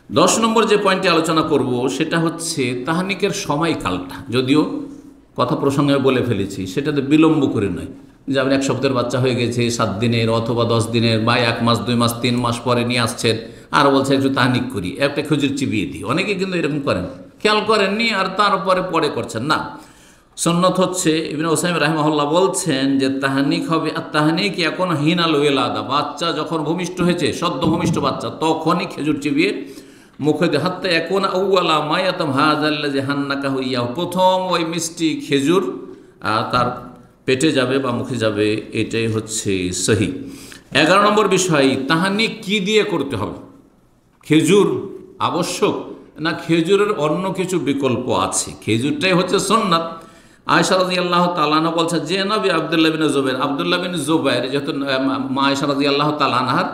10 নম্বর যে পয়েন্টটি আলোচনা করব সেটা হচ্ছে তাহানিকের সময়কালটা, যদিও কথা প্রসঙ্গে বলে ফেলেছি, সেটাতে বিলম্ব করে নয় যে আপনি 1 সপ্তাহের বাচ্চা হয়ে গেছে 7 দিনের অথবা 10 দিনের বা 1 মাস 2 মাস 3 মাস পরে নিয়ে আসছেন আর বলছে একটু তাহানিক করি, একটা খেজুর চিবিয়ে দিই। অনেকে কিন্তু এরকম করেন, খেয়াল করেননি আর তারপরে পরে করছেন না। সুন্নত হচ্ছে ইবনে উসাইম রাহিমাহুল্লাহ বলছেন যে তাহানিক হবে, আর তাহানিক এখন হিনাল ওয়েলাদা, বাচ্চা যখন ভূমিষ্ঠ হয়েছে, সদ্য ভূমিষ্ঠ বাচ্চা, তখনই খেজুর চিবিয়ে মুখে দিয়ে হাত্তা এখন আউয়ালা মায়াতাম হাজাল্লাজি হান্নাকা হইয়া, প্রথম ওই মিষ্টি খেজুর তার পেটে যাবে বা মুখে যাবে, এটাই হচ্ছে সহি। 11 নম্বর বিষয়, তাহানিক কি দিয়ে করতে হবে? খেজুর আবশ্যক না খেজুরের অন্য কিছু বিকল্প আছে? খেজুরটাই হচ্ছে সুন্নাত। আয়েশা রাদিয়াল্লাহু তাআলা আনহা বলছেন যে নবী আব্দুল্লাহ বিন জুবাইর, আব্দুল্লাহ বিন জুবাইর যেহেতু মা আয়েশা রাদিয়াল্লাহু তাআলা আনহার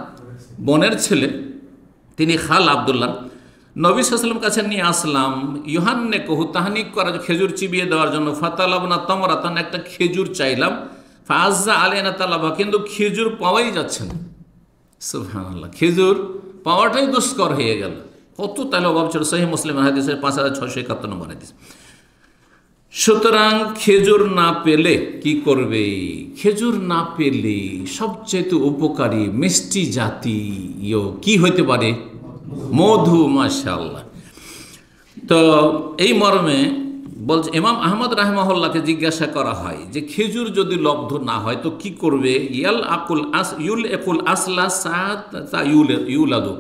বোনের ছেলে, তিনি খাল আব্দুল্লাহ, নবী সাল্লাল্লাহু আলাইহি ওয়াসাল্লাম কাছে নিয়ে আসলাম ইউহান্নে কহু, তাহানিক করার জন্য, খেজুর চিবিয়ে দেওয়ার জন্য, ফাতালাবনা তামরাতান, একটা খেজুর চাইলাম, ফাআজ্জা আলাইনা তালাবা, কিন্তু খেজুর পাওয়াই যাচ্ছে না। সুবহানাল্লাহ, খেজুর পাওয়াটাই দুষ্কর হয়ে গেল। কত তাহলে অভাব ছিল। সহিহ মুসলিমের হাদিসের 5671 নম্বর হাদিস। সুতরাং খেজুর না পেলে কি করবে? খেজুর না পেলে সবচেয়ে উপকারী মিষ্টি জাতীয় কি হইতে পারে? মধু। মাশাআল্লাহ। তো এই মর্মে বলছে ইমাম আহমদ রাহিমাহুল্লাহকে জিজ্ঞাসা করা হয় যে খেজুর যদি লব্ধ না হয় তো কি করবে? ইউল আসলা সাত ইউলাদু,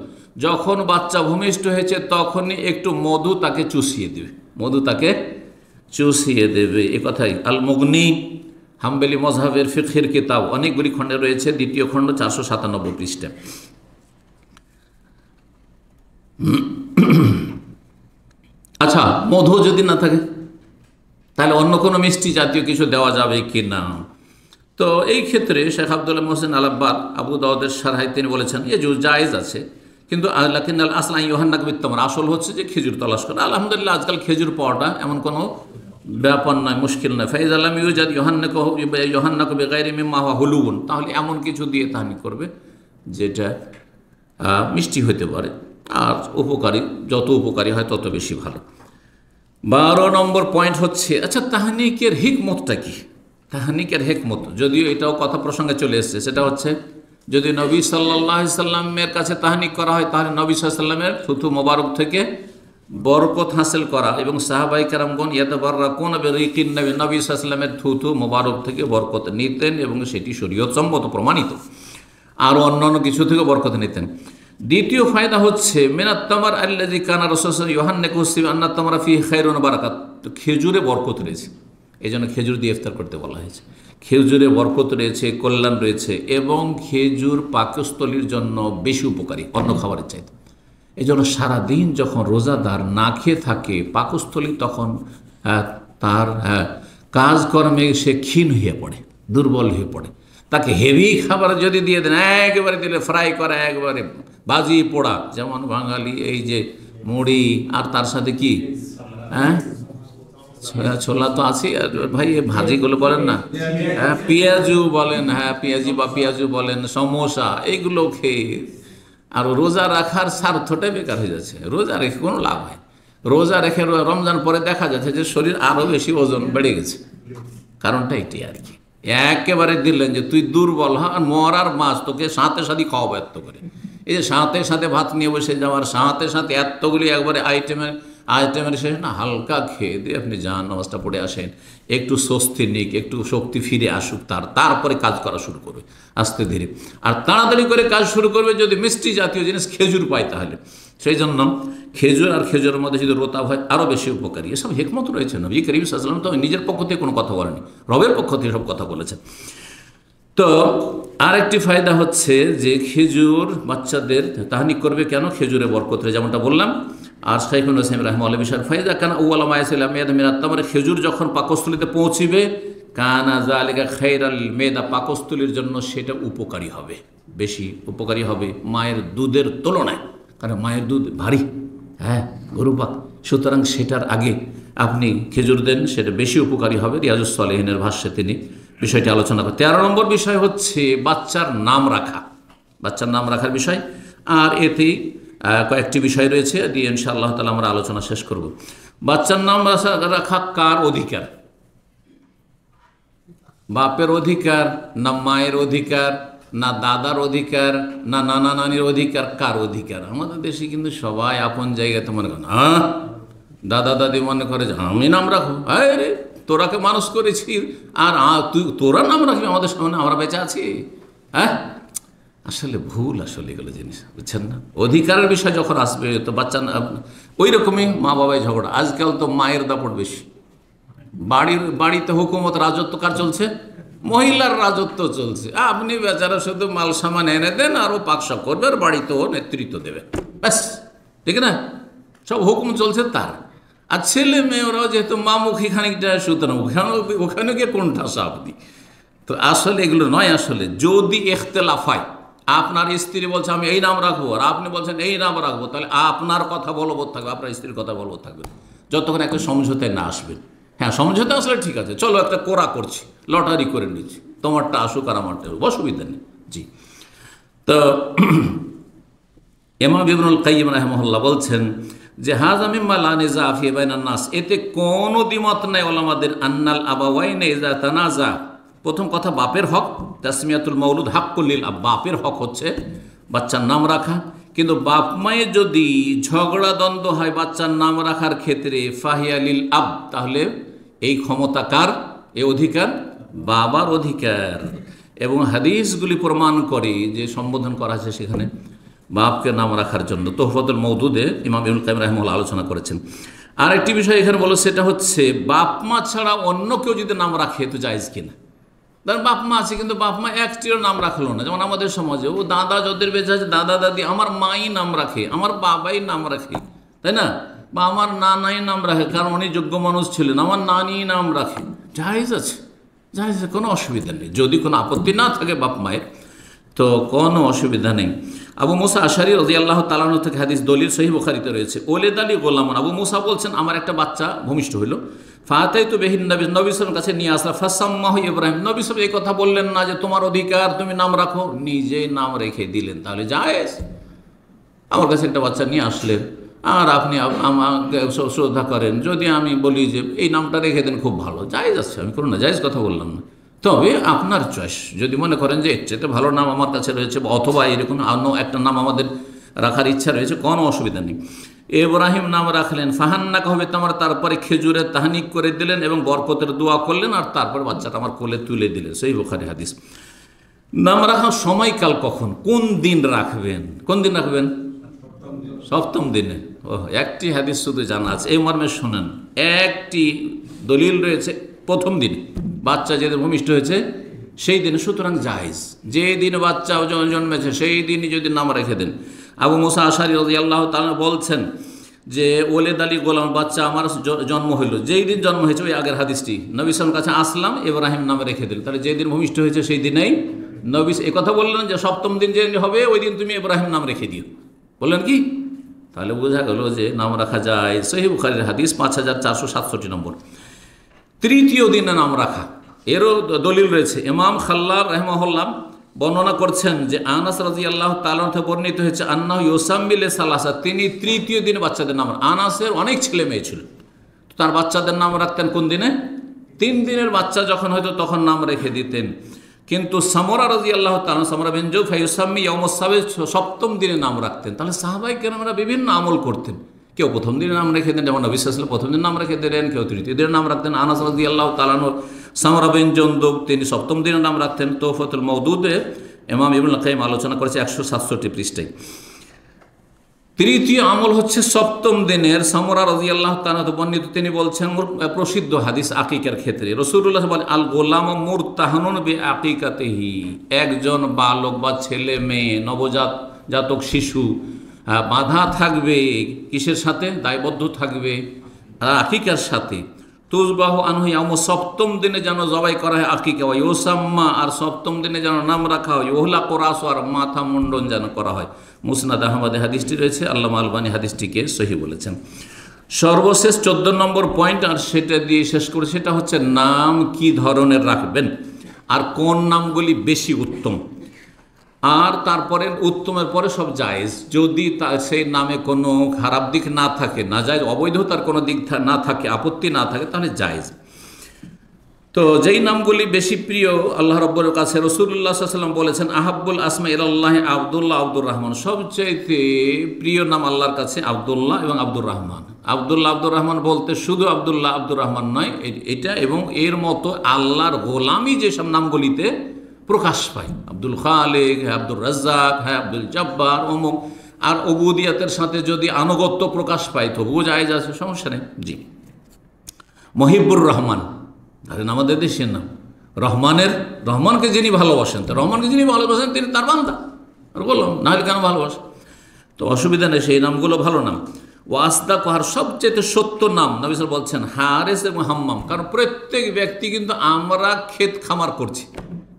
যখন বাচ্চা ভূমিষ্ঠ হয়েছে তখনই একটু মধু তাকে চুষিয়ে দেবে, মধু তাকে চুষিয়ে দেবে। এ কথাই আল মুগনি, হাম্বলি মযহাবের ফিকহের কিতাব, অনেকগুলি খণ্ডে রয়েছে, 2য় খণ্ড 497 পৃষ্ঠা। আচ্ছা, মধু যদি না থাকে তাহলে অন্য কোনো মিষ্টি জাতীয় কিছু দেওয়া যাবে কি না? তো এই ক্ষেত্রে শেখ আব্দুল্লাহ মোহসেন আল আব্বাদ আবু দাউদের শারহায় তিনি বলেছেন এ জায়েজ আছে, কিন্তু আসল ইউহান্নাক বিত্তমর, আসল হচ্ছে যে খেজুর তালাশ করা। আলহামদুলিল্লাহ আজকাল খেজুর পাওয়াটা এমন কোনো ব্যাপার নয়, মুশকিল নয়। ফাইজ আলম ইউজাদ ইউহান্নাক বেগাইরি মিম্মা হুয়া হুলুবুন, তাহলে এমন কিছু দিয়ে তাহানি করবে যেটা মিষ্টি হতে পারে, আর উপকারী, যত উপকারী হয় তত বেশি ভালো। 12 নম্বর পয়েন্ট হচ্ছে, আচ্ছা তাহানিকের হিকমতটা কি? তাহানিকের হিকমত, যদিও এটাও কথা প্রসঙ্গে চলে এসেছে, সেটা হচ্ছে যদি নবী সাল্লাল্লাহু আলাইহি সাল্লামের কাছে তাহানিক করা হয় তাহলে নবী সাল্লাল্লাহু আলাইহি সাল্লামের থুথু মোবারক থেকে বরকত হাসিল করা, এবং সাহাবায়ে কেরামগণ ইয়াতাবাররাকুনা বিরিকিন নবী, নবী সাল্লাল্লাহু আলাইহি সাল্লামের থুথু মোবারক থেকে বরকত নিতেন এবং সেটি শরীয়ত সম্মত প্রমাণিত, আর অন্যান্য কিছু থেকে বরকত নিতেন। দ্বিতীয় ফায়দা হচ্ছে মিনাত তামার আল্লাযী কানা রাসূলুল্লাহ ইউহান্নাকু আন্নাত তামারা ফিহি খায়রুন বারাকাত, তো খেজুরে বরকত রয়েছে, এই জন্য খেজুর দিয়ে ইফতার করতে বলা হয়েছে। খেজুরে বরকত রয়েছে, কল্যাণ রয়েছে, এবং খেজুর পাকস্থলীর জন্য বেশি উপকারী অন্য খাবারের চাইতে। এই জন্য সারাদিন যখন রোজাদার না খেয়ে থাকে পাকস্থলী, তখন তার কাজকর্মে সে ক্ষীণ হয়ে পড়ে, দুর্বল হয়ে পড়ে। তাকে হেভি খাবার যদি দিয়ে দেন, একেবারে দিলে ফ্রাই করা, একবারে ভাজি পোড়া, যেমন বাঙালি এই যে মুড়ি আর তার সাথে কি ছোলা তো আছে, আর ভাই ভাজিগুলো বলেন না, পেঁয়াজু বলেন, পেঁয়াজি বা পেঁয়াজু বলেন, সমোসা, এইগুলো খেয়ে আর রোজা রাখার স্বার্থটাই বেকার হয়ে যাচ্ছে। রোজা রেখে কোনো লাভ হয়? রোজা রেখে রমজান পরে দেখা যাচ্ছে যে শরীর আরও বেশি ওজন বেড়ে গেছে। কারণটা এটাই আর কি, একেবারে দিলেন যে তুই দুর্বল, আর মরার মাছ তোকে সাথে সাথে খাওয়াবো এত করে। এই যে সাথে সাথে ভাত নিয়ে বসে যাওয়ার, সাথে সাথে এতগুলি একবারে আইটেমের শেষ না, হালকা খেয়ে দিয়ে আপনি যান, নামাজটা পড়ে আসেন, একটু স্বস্তি নিক, একটু শক্তি ফিরে আসুক, তারপরে কাজ করা শুরু করবে আস্তে ধীরে। আর তাড়াতাড়ি করে কাজ শুরু করবে যদি মিষ্টি জাতীয় জিনিস খেজুর পায় তাহলে। সেই জন্য খেজুর আর খেজুরের মধ্যে যদি রোতাব হয় আরও বেশি উপকারী। এসব হিকমত রয়েছে। নবী করিম সাল্লাল্লাহু আলাইহি ওয়াসাল্লাম তো নিজের পক্ষ থেকে কোনো কথা বলেনি, রবের পক্ষ থেকে সব কথা বলেছেন। তো আরেকটি ফায়দা হচ্ছে যে খেজুর বাচ্চাদের তাহানিক করবে কেন? খেজুরে বরকত রয়েছে, যেমনটা বললাম। আর শাইখুল ইসলাম রাহিমাহুল্লাহ বিষয়ের ফায়দা কানা আউয়ালা মা ইয়াসিলু মিনাত তামর, খেজুর যখন পাকস্থলীতে পৌঁছিবে কানা যালিকা খায়রাল মেদা, পাকস্থলীর জন্য সেটা উপকারী হবে, বেশি উপকারী হবে মায়ের দুধের তুলনায়, কারণ মায়ের দুধ ভারী, গরু পাক, সুতরাং সেটার আগে আপনি খেজুর দেন, সেটা বেশি উপকারী হবে। রিয়াজুস সালেহিনের ভাষ্যে তিনি বিষয়টি আলোচনা করেন। 13 নম্বর বিষয় হচ্ছে বাচ্চার নাম রাখা, বাচ্চার নাম রাখার বিষয়। আর এতেই কয়েকটি বিষয় রয়েছে, দিয়ে ইনশাআল্লাহ তাআলা আমরা আলোচনা শেষ করব। বাচ্চার নাম রাখা কার অধিকার? বাপের অধিকার, না মায়ের অধিকার, না দাদার অধিকার, না নানা নানির অধিকার? কার অধিকার? আমাদের দেশে কিন্তু সবাই আপন জায়গাতে মনে করেন, হ্যাঁ দাদা দাদি মনে করে যে আমি নাম রাখবো, আরে তোরাকে মানুষ করেছি আর তোরা নাম রাখবি আমাদের সামনে, আমরা বেঁচে আছি? হ্যাঁ, আসলে ভুল, আসলে এগুলো জিনিস বুঝছেন না। অধিকারের বিষয় যখন আসবে তো বাচ্চা ওই রকমই মা বাবাই ঝগড়া। আজকাল তো মায়ের দাপট বেশি। বাড়িতে হুকুমত, রাজত্ব কার চলছে? মহিলার রাজত্ব চলছে। আপনি বেচারা শুধু মাল সামান এনে দেন আর ও পাকশাক করবে আর বাড়িতে ও নেতৃত্ব দেবে, ব্যাস, ঠিক না? সব হুকুম চলছে তার। আর ছেলে মেয়েরাও যেহেতু মামুখী খানিকটা, সুতরাং ওখানে গিয়ে কোন ঠাসা আপনি। তো আসলে এগুলো নয়। আসলে যদি ইখতিলাফ হয়, আপনার স্ত্রী বলছে আমি এই নাম রাখবো আর আপনি বলছেন এই নাম রাখবো, তাহলে আপনার কথা বলবৎ থাকবে, আপনার স্ত্রীর কথা বলবৎ থাকবে, যতক্ষণ একটা সমঝোতায় না আসবেন। হ্যাঁ, সমঝোতা আসলে ঠিক আছে, চলো একটা কোরা করছি, লটারি করে নিচ্ছি, তোমারটা আসুক আর আমারটা আসুক, অসুবিধা নেই। জি, তো ইমাম ইবনুল কাইয়িম রাহিমাহুল্লাহ বলছেন যে হাযা মিম্মা লা নিযা ফি বাইনান নাস, এতে কোনো দ্বিমত নাই ওলামাদের, আন্নাল আবাওয়াইনে ইযা তানাজা, প্রথম কথা বাপের হক, তাসমিয়াতুল মাউলুদ হাক্কুল লিল আব, বাপের হক হচ্ছে বাচ্চার নাম রাখা। কিন্তু বাপ মায়ের যদি ঝগড়া দ্বন্দ্ব হয় বাচ্চার নাম রাখার ক্ষেত্রে, ফাহিয়া লিল আব, তাহলে এই ক্ষমতা কার? এই অধিকার বাবার অধিকার। এবং হাদিসগুলি প্রমাণ করে যে সম্বোধন করা আছে সেখানে বাপকে নাম রাখার জন্য। তোহফাতুল মওদুদে ইমাম ইবনুল কাইয়িম রাহিমাহুল্লাহ আলোচনা করেছেন। আরেকটি বিষয় এখানে বলো, সেটা হচ্ছে বাপ মা ছাড়া অন্য কেউ যদি নাম রাখে তো জায়েজ কিনা। ধর বাপ মা আছে কিন্তু বাপ মা একটিও নাম রাখলো না, যেমন আমাদের সমাজে ও দাদা যাদের বেঁচে আছে, দাদা দাদি, আমার মাই নাম রাখে, আমার বাবাই নাম রাখে, তাই না? বা আমার নানাই নাম রাখে, কারণ উনি যোগ্য মানুষ ছিলেন, আমার নানি নাম রাখে, জায়েজ আছে, জায়েজ আছে, কোনো অসুবিধা নেই। যদি কোনো আপত্তি না থাকে বাপ মায়ের তো কোনো অসুবিধা নেই। আবু মুসা আশারী রাদিয়াল্লাহু তাআলা আনহু থেকে হাদিস, দলিল সহিহ বুখারীতে রয়েছে। ওলেদ আলী গোলামান, আবু মুসা বলছেন আমার একটা বাচ্চা ভূমিষ্ঠ হইল, ফাতাইতু বিহিন নবী, নবী সাল্লাল্লাহু আলাইহি ওয়াসাল্লামের কাছে নিয়ে আসলাম, ফাসাম্মাহু ইব্রাহিম, নবী সাল্লাল্লাহু আলাইহি ওয়াসাল্লাম এই কথা বললেন না যে তোমার অধিকার তুমি নাম রাখো, নিজেই নাম রেখে দিলেন, তাহলে জায়েজ। আমার কাছে একটা বাচ্চা নিয়ে আসলেন আর আপনি আমাকে শ্রদ্ধা করেন, যদি আমি বলি যে এই নামটা রেখে দেন, খুব ভালো, জায়েজ আছে, আমি কোনো না জায়েজ কথা বললাম না। তবে আপনার চয়েস, যদি মনে করেন যে এর চেয়ে ভালো নাম আমার কাছে রয়েছে, অথবা এরকম অন্য একটা নাম আমাদের রাখার ইচ্ছা রয়েছে, কোনো অসুবিধা নেই। ইব্রাহিম নাম রাখলেন, ফাহান্নাকা হবে তোমার, তারপরে খেজুরের তাহনিক করে দিলেন এবং বরকতের দোয়া করলেন, আর তারপর বাচ্চাটা আমার কোলে তুলে দিলেন, সেই বুখারী হাদিস। নাম রাখার সময়কাল কখন, কোন দিন রাখবেন? কোন দিন রাখবেন? সপ্তম দিনে। ও, একটি হাদিস শুধু জানা আছে এই মর্মে, শোনেন, একটি দলিল রয়েছে প্রথম দিন, বাচ্চা যেদিন ভূমিষ্ঠ হয়েছে সেই দিনে, সুতরাং জায়েজ। যে দিন বাচ্চা জন্মেছে সেই দিনই যদি নাম রেখে দেন। আবু মুসা আশারী রাদিয়াল্লাহু তাআলা বলছেন যে ওলেদ আলী গোলাম, বাচ্চা আমার জন্ম হইল, যেই দিন জন্ম হয়েছে ওই আগের হাদিসটি, নবী সাল্লাল্লাহু আলাইহি ওয়াসাল্লাম কাছে আসলাম, ইব্রাহিম নামে রেখে দিল, তাহলে যেদিন ভূমিষ্ঠ হয়েছে সেই দিনেই নবী এই কথা বললেন যে সপ্তম দিন যে হবে ওই দিন তুমি ইব্রাহিম নাম রেখে দিও, বললেন কি? তাহলে বোঝা গেল যে নাম রাখা যায়। সহিহ বুখারীর হাদিস 5467 নম্বর। তৃতীয় দিনে নাম রাখা, এরও দলিল রয়েছে। ইমাম খাল্লাল রাহিমাহুল্লাহ বর্ণনা করছেন যে আনাস রাদিয়াল্লাহু তাআলা থেকে বর্ণিত হয়েছে, আন্নাহু ইউসাম্মিলি সালাসা, তিনি তৃতীয় দিনে বাচ্চাদের নাম, আনাসের অনেক ছেলে মেয়ে ছিল, তার বাচ্চাদের নাম রাখতেন কোন দিনে? 3 দিনের বাচ্চা যখন হয়তো তখন নাম রেখে দিতেন। কিন্তু সামরা রাদিয়াল্লাহু তাআলা, সামরা বিন জুফা, ইউসাম্মি ইয়াউমুস সাবিত, সপ্তম দিনে নাম রাখতেন। তাহলে সাহাবায়ে কেরামরা বিভিন্ন আমল করতেন, কেউ প্রথম দিনে নাম রেখে দেন, যেমন নবী সাল্লাল্লাহু আলাইহি ওয়াসাল্লাম প্রথম দিন নাম রেখে দিলেন, কেউ তৃতীয় দিনে নাম রাখতেন। আনাস রাদিয়াল্লাহু তাআলা সামরা বিন জুনদুব, তিনি সপ্তম দিনে নাম রাখতেন। তোহফাতুল মওদুদে ইমাম ইবনুল কাইয়িম আলোচনা করেছে 167 পৃষ্ঠায়। তৃতীয় আমল হচ্ছে সপ্তম দিনের। সামরা রাদিয়াল্লাহু তাআলা বর্ণিত, তিনি বলছেন প্রসিদ্ধ হাদিস আকিকার ক্ষেত্রে, রাসূলুল্লাহ বলেন আল গোলাম মুরতাহানুন বিআকিকাতিহি, একজন বালক বা ছেলে মেয়ে নবজাতক শিশু বাঁধা থাকবে কিসের সাথে? দায়বদ্ধ থাকবে আকিকার সাথে। তুজবাহু আনহু ইয়াউম, সপ্তম দিনে যেন জবাই করা হয় আকিকা, ওয়া ইউসাম্মা, আর সপ্তম দিনে যেন নাম রাখা হয়, ওহলা কোরাস, আর মাথা মুন্ডন যেন করা হয়। মুসনাদ আহমদে হাদিসটি রয়েছে, আল্লামা আলবানী হাদিসটিকে সহিহ বলেছেন। সর্বশেষ 14 নম্বর পয়েন্ট, আর সেটা দিয়ে শেষ করে, সেটা হচ্ছে নাম কি ধরনের রাখবেন আর কোন নামগুলি বেশি উত্তম। আর তারপরে উত্তমের পরে সব জায়েজ, যদি সেই নামে কোনো খারাপ দিক না থাকে, না জায়েজ অবৈধতার কোনো দিক না থাকে, আপত্তি না থাকে, তাহলে জায়েজ। তো যেই নামগুলি বেশি প্রিয় আল্লাহ রাব্বুল কাছে, রাসূলুল্লাহ সাল্লাল্লাহু আলাইহি ওয়াসাল্লাম বলেছেন আহাব্বুল আসমা ইলাল্লাহি আব্দুল্লাহ আব্দুর রহমান, সবচাইতে প্রিয় নাম আল্লাহর কাছে আব্দুল্লাহ এবং আব্দুর রহমান। আব্দুল্লাহ আব্দুর রহমান বলতে শুধু আব্দুল্লাহ আব্দুর রহমান নয়, এটা এবং এর মতো আল্লাহর গোলামি যেসব নামগুলিতে প্রকাশ পায়, আব্দুল খালেক, হ্যাঁ আব্দুর রাজ্জাক, হ্যাঁ আব্দুল জব্বার, অমুক, আর উবুদিয়াতের সাথে যদি আনুগত্য প্রকাশ পায় তবুও জায়েজ আছে, সমস্যা নেই। জি। মহিবুর রহমান ধরেন আমাদের দেশের নাম, রহমানকে যিনি ভালোবাসেন, রহমানকে যিনি ভালোবাসেন তিনি তার বান্দা, আর বললাম না হলে কেন ভালোবাসেন, তো অসুবিধা নেই, সেই নামগুলো ভালো নাম। ওয়াসদা কাহার সবচেয়ে সত্য নাম নবী সাল্লাল্লাহু আলাইহি ওয়াসাল্লাম বলছেন হারেস এবং হাম্মাম, কারণ প্রত্যেক ব্যক্তি কিন্তু আমরা ক্ষেত খামার করছি,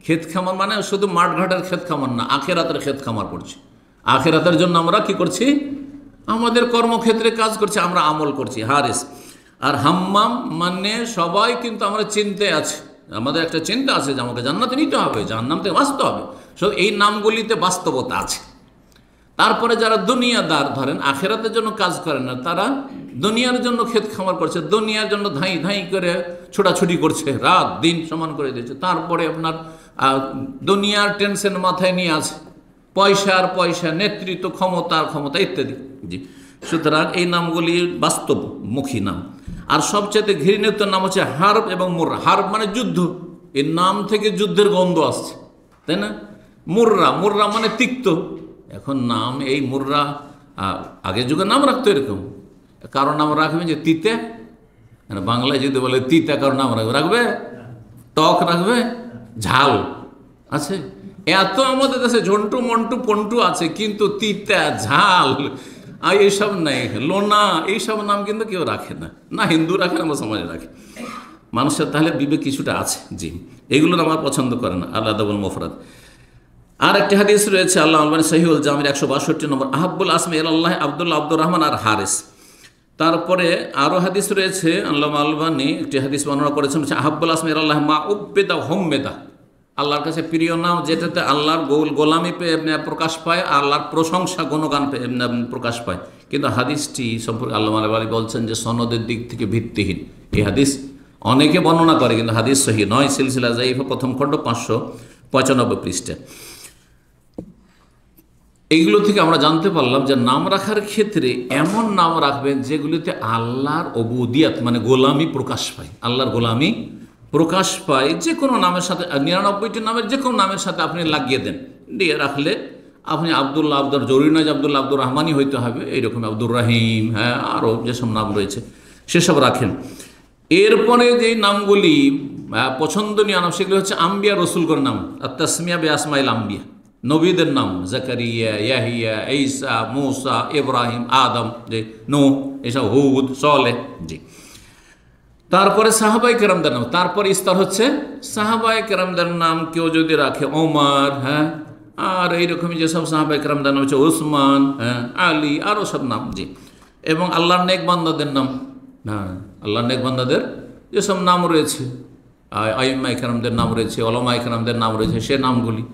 ক্ষেত খামার মানে শুধু মাঠঘাটের ক্ষেত খামার না, আখেরাতের ক্ষেত খামার করছি, আখেরাতের জন্য আমরা কি করছি, আমাদের কর্মক্ষেত্রে কাজ করছি, আমরা আমল করছি, হারেস। আর হাম্মাম মানে সবাই কিন্তু আমরা চিন্তায় আছি, আমাদের একটা চিন্তা আছে যে আমাকে জান্নাতে নিতে হবে, জাহান্নাম থেকে বাঁচতে হবে, সো এই নামগুলিতে বাস্তবতা আছে। তারপরে যারা দুনিয়াদার, ধরেন আখেরাতের জন্য কাজ করে না, তারা দুনিয়ার জন্য ক্ষেত খামার করছে, দুনিয়ার জন্য ধাই ধাই করে ছোটাছুটি করছে, রাত দিন সমান করে দিচ্ছে, তারপরে আপনার দুনিয়ার টেনশন মাথায় নিয়ে আছে, পয়সার পয়সা, নেতৃত্ব, ক্ষমতা ইত্যাদি। জি, সুতরাং এই নামগুলি বাস্তবমুখী নাম। আর সবচেয়ে ঘৃণিত নাম হচ্ছে হার্ব এবং মুর্রা। হার্ব মানে যুদ্ধ, এর নাম থেকে যুদ্ধের গন্ধ আসছে, তাই না? মুর্রা মানে তিক্ত। এখন নাম এই মুর্রা, আগের যুগে নাম রাখতো এরকম, কারো নাম রাখবে যে তিতে, বাংলায় যদি বলে তিতা কারো নাম রাখবে, টক রাখবে, ঝাল আছে, এত আমাদের দেশে ঝন্টু মন্টু পন্টু আছে, কিন্তু তিতা ঝাল আর এইসব নাই, লোনা, এইসব নাম কিন্তু কেউ রাখে না, না হিন্দু রাখে না সমাজে রাখে, মানুষের তাহলে বিবেক কিছুটা আছে। জি, এগুলো আমার পছন্দ করে না, আল্লাহ দাবুল মুফরাদ। আর একটি হাদিস রয়েছে আল্লাহ আলবানী সহিহুল জামির 162 নম্বর, আহাব্বুল আসমা ইলাল্লাহ আব্দুল্লাহ আব্দুর রহমান আর হারেস। তারপরে আরও হাদিস রয়েছে, আল্লাহ আলবানী একটি হাদিস বর্ণনা করেছেন, হচ্ছে আহাব্বুল আসমা ইলাল্লাহ মা উব্বেদা হোম্মেদা, আল্লাহর কাছে প্রিয় নাম যেটাতে আল্লাহর গোলামি প্রকাশ পায়, আল্লাহর প্রশংসা গুণগান প্রকাশ পায়। কিন্তু হাদিসটি সম্পর্কে আল্লাহ আলবানী বলছেন যে সনদের দিক থেকে ভিত্তিহীন। এই হাদিস অনেকে বর্ণনা করে কিন্তু হাদিস সহি নয়, সিলসিলা যায়িফা প্রথম খণ্ড 595 পৃষ্ঠা। এইগুলো থেকে আমরা জানতে পারলাম যে নাম রাখার ক্ষেত্রে এমন নাম রাখবেন যেগুলিতে আল্লাহর উবুদিয়াত মানে গোলামি প্রকাশ পায়, আল্লাহর গোলামি প্রকাশ পায়। যে কোনো নামের সাথে, 99টি নামের যে কোনো নামের সাথে আপনি লাগিয়ে দেন, দিয়ে রাখলে আপনি আব্দুল্লাহ জরুরি নয় যে আব্দুল্লাহ আব্দুর রহমানই হইতে হবে, এইরকম আব্দুর রাহিম, হ্যাঁ আরও যেসব নাম রয়েছে সেসব রাখেন। এরপরে যে নামগুলি পছন্দনীয় নাম সেগুলি হচ্ছে আম্বিয়া রসুলগর নাম, আর তাসমিয়া বে আসমাইল আম্বিয়া, নবীদের নাম জাকারিয়া, ইয়াহিয়া, ঈসা, মূসা, ইব্রাহিম, আদম, যে নূহ, এসব হুদ, সালেহ। জি, তারপরে সাহাবায়ে কেরামদের নাম, তারপরে স্তর হচ্ছে সাহাবায়ে কেরামদের নাম কেউ যদি রাখে, ওমর, হ্যাঁ, আর এইরকমই যেসব সাহাবায়ে কেরামদের নাম হচ্ছে ওসমান, হ্যাঁ, আলী, আরও সব নাম। জি, এবং আল্লাহর নেক বান্দাদের নাম, হ্যাঁ আল্লাহর নেক বান্দাদের যেসব নাম রয়েছে, আইম্মায়ে কেরামদের নাম রয়েছে, ওলামায়ে কেরামদের নাম রয়েছে, সে নামগুলি।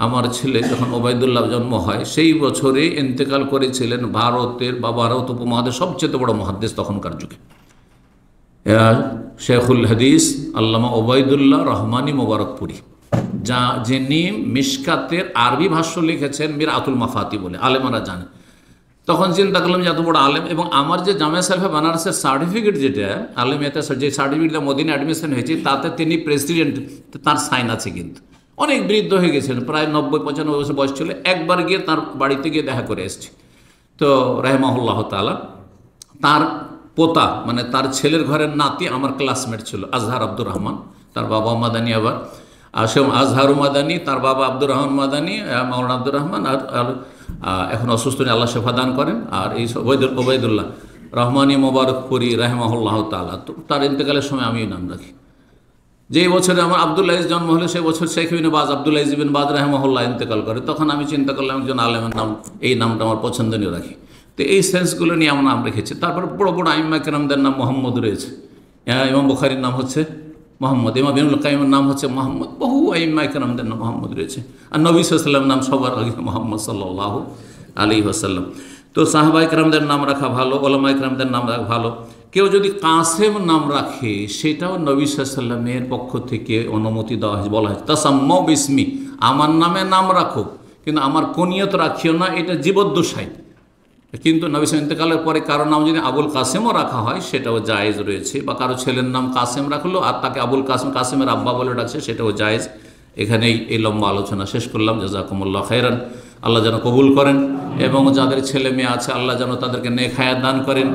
আমার ছেলে যখন ওবায়দুল্লাহ জন্ম হয় সেই বছরে ইন্তেকাল করেছিলেন ভারতের বা ভারত উপমহাদেশের সবচেয়ে বড় মুহাদ্দিস তখনকার যুগে, শেখুল হাদিস আল্লামা ওবায়দুল্লাহ রহমানী মোবারকপুরি, যিনি মিশকাতের আরবি ভাষ্য লিখেছেন মিরআতুল মাফাতি বলে, আলেমারা জানে। তখন চিন্তা করলাম যে এত বড় আলেম, এবং আমার যে জামিয়া শরীফে বেনারসের সার্টিফিকেট, যেটা আলেমিয়াতে যে সার্টিফিকেটটা মদিনা অ্যাডমিশন হয়েছে, তাতে তিনি প্রেসিডেন্ট, তার সাইন আছে। কিন্তু অনেক বৃদ্ধ হয়ে গেছিলেন, প্রায় 90-95 বছর বয়স ছিল। একবার গিয়ে তার বাড়িতে গিয়ে দেখা করে এসেছি। তো রাহিমাহুল্লাহ তাআলা, তার পোতা মানে তার ছেলের ঘরের নাতি আমার ক্লাসমেট ছিল, আজহার আব্দুর রহমান, তার বাবা মাদানী, আবার সে আজহারু মাদানী, তার বাবা আব্দুর রহমান মাদানী, মাওলানা আব্দুর রহমান, আর এখন অসুস্থ নিয়ে আল্লাহ শেফা দান করেন। আর এই ওবায়দুল্লাহ রহমানী মোবারকপুরি রাহিমাহুল্লাহ তাআলা, তো তার ইন্তেকালের সময় আমি নাম রাখি। যে বছরে আমার আব্দুল আজিজ জন্ম হলো সেই বছর শেখ ইবনে বাজ, আব্দুল আজিজ বিন বাজ রাহিমাহুল্লাহ ইন্তেকাল করে। তখন আমি চিন্তা করলাম একজন আলেমের নাম, এই নামটা আমার পছন্দনীয় রাখি। তো এই সেন্সগুলো নিয়ে আমরা নাম রেখেছি। তারপর বড় বড় আইম্মা কেরামদের নাম মোহাম্মদ রয়েছে। ইমাম বুখারীর নাম হচ্ছে মোহাম্মদ, ইমাম ইবনুল কাইমের নাম হচ্ছে মোহাম্মদ, বহু আইম্মা ইকরামদের নাম মোহাম্মদ রয়েছে, আর নবী সাল্লাল্লাহু আলাইহি ওয়াসাল্লাম নাম সবার আগে মোহাম্মদ সাল্লাল্লাহু আলাইহি ওয়াসাল্লাম। তো সাহাবা ইকরামদের নাম রাখা ভালো, ওলামা ইকরামদের নাম রাখা ভালো। কেউ যদি কাসেম নাম রাখে সেটাও নবী সাল্লাল্লাহু আলাইহি ওয়াসাল্লামের পক্ষ থেকে অনুমতি দেওয়া হয়েছে, বলা হয়েছে তাসাম্মাউ বিসমি, আমার নামে নাম রাখো কিন্তু আমার কুনিয়ত রাখিও না, এটা জীবদ্দশাই। কিন্তু নবী সাল্লাল্লাহু ইন্তেকালের পরে কারো নাম যদি আবুল কাসেমও রাখা হয় সেটাও জায়েজ রয়েছে, বা কারো ছেলের নাম কাসেম রাখলো আর তাকে আবুল কাসেম, কাসেমের আব্বা বলে ডাকছে, সেটাও জায়েজ। এখানেই এই লম্বা আলোচনা শেষ করলাম। জাযাকুমুল্লাহ খাইরান। আল্লাহ যেন কবুল করেন এবং যাদের ছেলে মেয়ে আছে আল্লাহ যেন তাদেরকে নেক হায়াত দান করেন।